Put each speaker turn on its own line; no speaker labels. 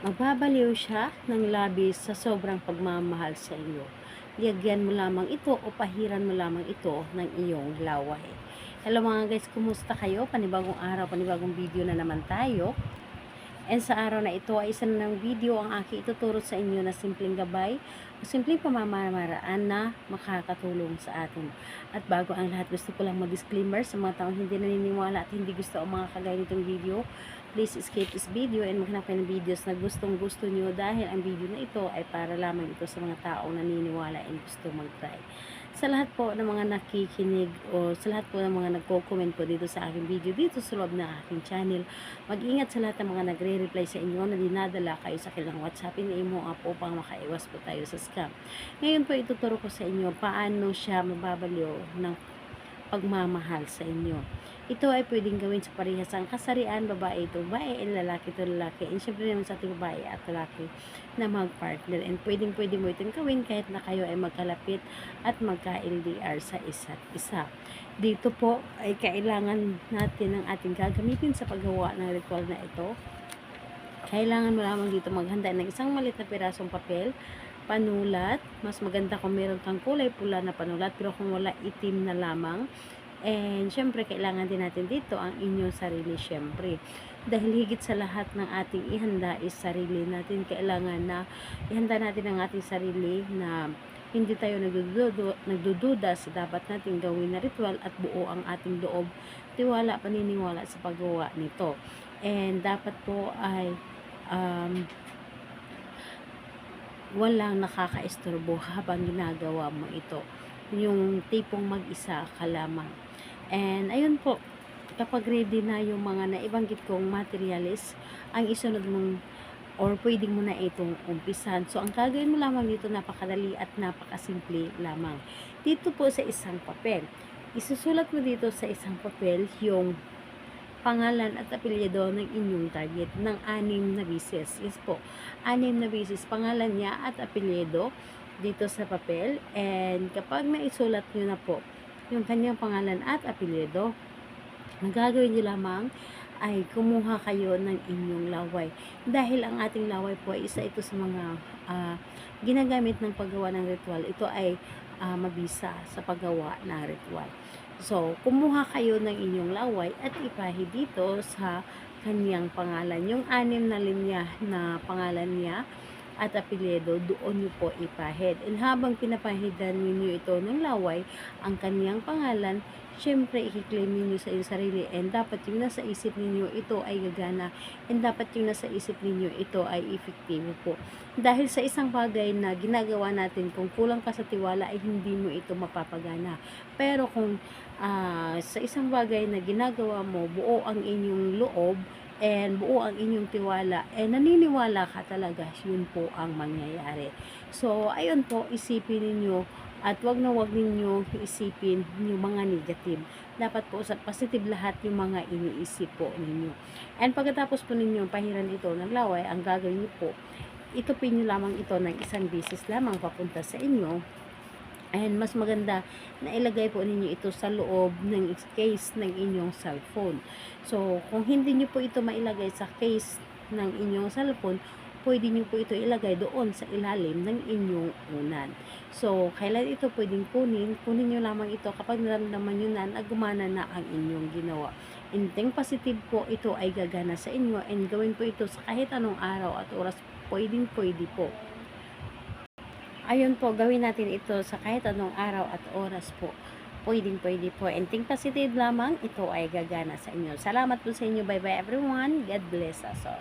Magbabaliw siya ng labis sa sobrang pagmamahal sa iyo. Lagyan mo lamang ito o pahiran mo lamang ito ng iyong laway. Hello mga guys, kumusta kayo? Panibagong araw, panibagong video na naman tayo. And sa araw na ito ay isa na ng video ang aking ituturo sa inyo na simpleng gabay o simpleng pamamaraan na makakatulong sa atin. At bago ang lahat, gusto ko lang mag-disclaimer sa mga taong hindi naniniwala at hindi gusto ang mga kagaya nitong video. Please escape this video and maghanap kayo ng videos na gustong gusto nyo dahil ang video na ito ay para lamang ito sa mga taong naniniwala and gusto mag-try. Sa lahat po ng mga nakikinig o sa lahat po ng mga nagko-comment po dito sa aking video dito sa loob ng aking channel, mag-ingat sa lahat ng mga nagre-reply sa inyo na dinadala kayo sa kanilang WhatsApp and imo app upang makaiwas po tayo sa scam. Ngayon po ituturo ko sa inyo paano siya mababaliw ng pagmamahal sa inyo. Ito ay pwedeng gawin sa parehasang kasarian, babae ito babae, and lalaki ito lalaki. And syempre naman sa ating babae at lalaki na mag-partner. And pwedeng mo itong gawin kahit na kayo ay magkalapit at magka-LDR sa isa't isa. Dito po ay kailangan natin ang ating gagamitin sa paggawa ng ritual na ito. Kailangan mo lamang dito maghanda ng isang maliit na pirasong papel, panulat. Mas maganda kung meron kang kulay pula na panulat, pero kung wala, itim na lamang. And syempre kailangan din natin dito ang inyong sarili syempre. Dahil higit sa lahat ng ating ihanda is sarili natin. Kailangan na ihanda natin ang ating sarili na hindi tayo nagdududa sa dapat nating gawin na ritual at buo ang ating loob, tiwala, paniniwala sa paggawa nito. And dapat po ay walang nakakaistorbo habang ginagawa mo ito. Yung tipong mag-isa ka lamang. And ayun po, kapag ready na yung mga naibanggit kong materialis, ang isunod mong or pwedeng mo na itong umpisan. So, ang gagawin mo lamang dito, napakadali at napakasimple lamang. Dito po sa isang papel, isusulat mo dito sa isang papel yung pangalan at apelyido ng inyong target ng 6 na beses. Yes po, 6 na beses pangalan niya at apelyido dito sa papel. And kapag naisulat nyo na po yung kanyang pangalan at apelyido, ang gagawin nyo lamang ay kumuha kayo ng inyong laway. Dahil ang ating laway po ay isa ito sa mga ginagamit ng paggawa ng ritual. Ito ay mabisa sa paggawa ng ritual. So, kumuha kayo ng inyong laway at ipahid dito sa kanyang pangalan. Yung 6 na linya na pangalan niya at apelyido, doon nyo po ipahid. And habang pinapahidan ninyo ito ng laway, ang kanyang pangalan, syempre i-claim ninyo sa inyong sarili, and dapat yung nasa isip ninyo ito ay gagana, and dapat yung nasa isip ninyo ito ay efektibo po. Dahil sa isang bagay na ginagawa natin, kung kulang ka sa tiwala ay hindi mo ito mapapagana. Pero kung sa isang bagay na ginagawa mo, buo ang inyong loob, and buo ang inyong tiwala, and naniniwala ka talaga, yun po ang mangyayari. So, ayun po, isipin ninyo at wag ninyo isipin yung mga negative. Dapat po sa positive lahat yung mga iniisip po ninyo. And pagkatapos po ninyo pahiran ito ng laway, ang gagawin niyo po, itupin niyo lamang ito ng isang beses lamang papunta sa inyo. And mas maganda na ilagay po ninyo ito sa loob ng case ng inyong cellphone. So, kung hindi nyo po ito mailagay sa case ng inyong cellphone, pwede nyo po ito ilagay doon sa ilalim ng inyong unan. So, kailan ito pwedeng kunin nyo lamang ito kapag naramdaman nyo na gumana na ang inyong ginawa. And think positive po, ito ay gagana sa inyo, and gawin po ito sa kahit anong araw at oras, pwede po. Ayun po, gawin natin ito sa kahit anong araw at oras po. Pwede po. And think positive lamang, ito ay gagana sa inyo. Salamat po sa inyo. Bye-bye everyone. God bless us all.